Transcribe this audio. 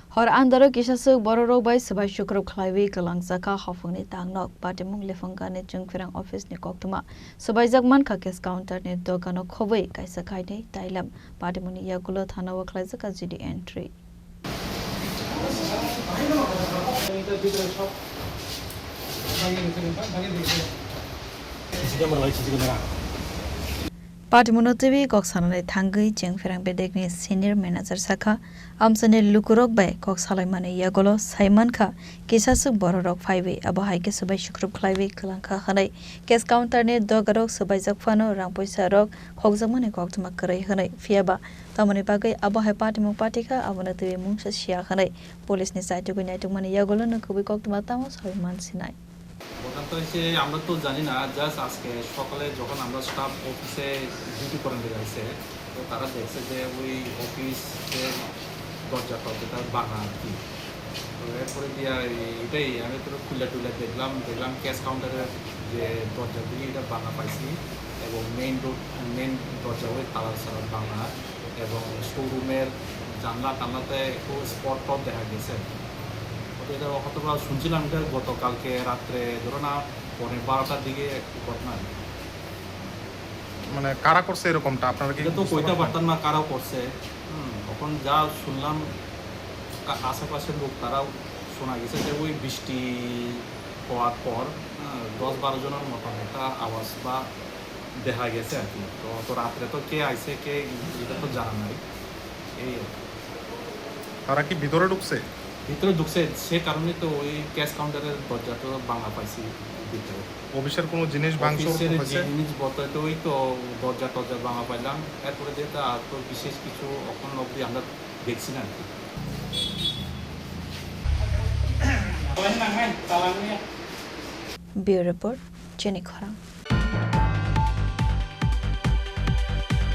Hor Andaro Kisaswk Bororok bai Swbai Sukrup Khlaiwi Kwlangjakha Haphang ni Tangnok Patimung Lefunga ni Chwngpherang office ni Koktwma Swbaijak Mankha case counter ni Doga no khobwi kaisa ni Tailam Patimung ni Yakulo Thanao Khlaijakha GD entry. Patimung TV koksanai thangui Chwngpherang bedekni senior manager sakha amsane lukurok bai koksalaimani Yakulo Mankha Kisaswk Bororok phaiwi abo haike Swbai Sukrup Khlaiwi Kwlangjakha hanai case counter ni Dogarok Swbaijak phano rang poisa rok khokjakmani Koktwma krai hanai fiaba tamani bagai abo hai Patimung patika abona TV mungsa sia hanai police ni site ko naitukmani Yakulo no khobwi Koktwma tamo soiman sinai. তো হচ্ছে আমরা তো জানি না just আজকে সকালে যখন আমরা স্টাফ অফিসে ডিউটি করেন গেছে তো তারা দেখছে যে ওই অফিসের দরজাটা যেটা ভাঙা আর কি তো এরপরে দিয়া এটাই আমি তো খুলে দেখলাম ক্যাশ কাউন্টারের যে দরজা দিয়ে এটা ভাঙা পাইছি এবং মেইন দরজা ওই তালা ছাড়া ভাঙা এবং শোরুমের জানলাতে একটু স্পট দেখা গেছে। এটা হয়তো শুনছিলাম এটা গতকালকে রাত্রে ধরো না 12টার দিকে ঘটনা মানে কারা করছে এরকমটা আপনারা কি তো কইতে পারতাম না কারাও করছে তখন যা শুনলাম আশেপাশের লোক তারাও শোনা গেছে যে ওই বৃষ্টি হওয়ার পর 10-12 জনের মতন একটা আওয়াজ বা দেখা গেছে আর কি তো রাত্রে তো কে আইছে কে এটা তো জানা নাই এই তারা কি ভিতরে ঢুকছে সে কারণে তো ওই ক্যাশ কাউন্টারের দরজা তো ভাঙা পাইছি ভিতরে অফিসের কোনো জিনিস ভাঙচুর হয়েছে জিনিস বলতে ওই তো দরজা ভাঙা পাইলাম এরপরে যেটা আর তো বিশেষ কিছু এখন অবধি আমরা দেখছি না Bureau report Chini Khorang.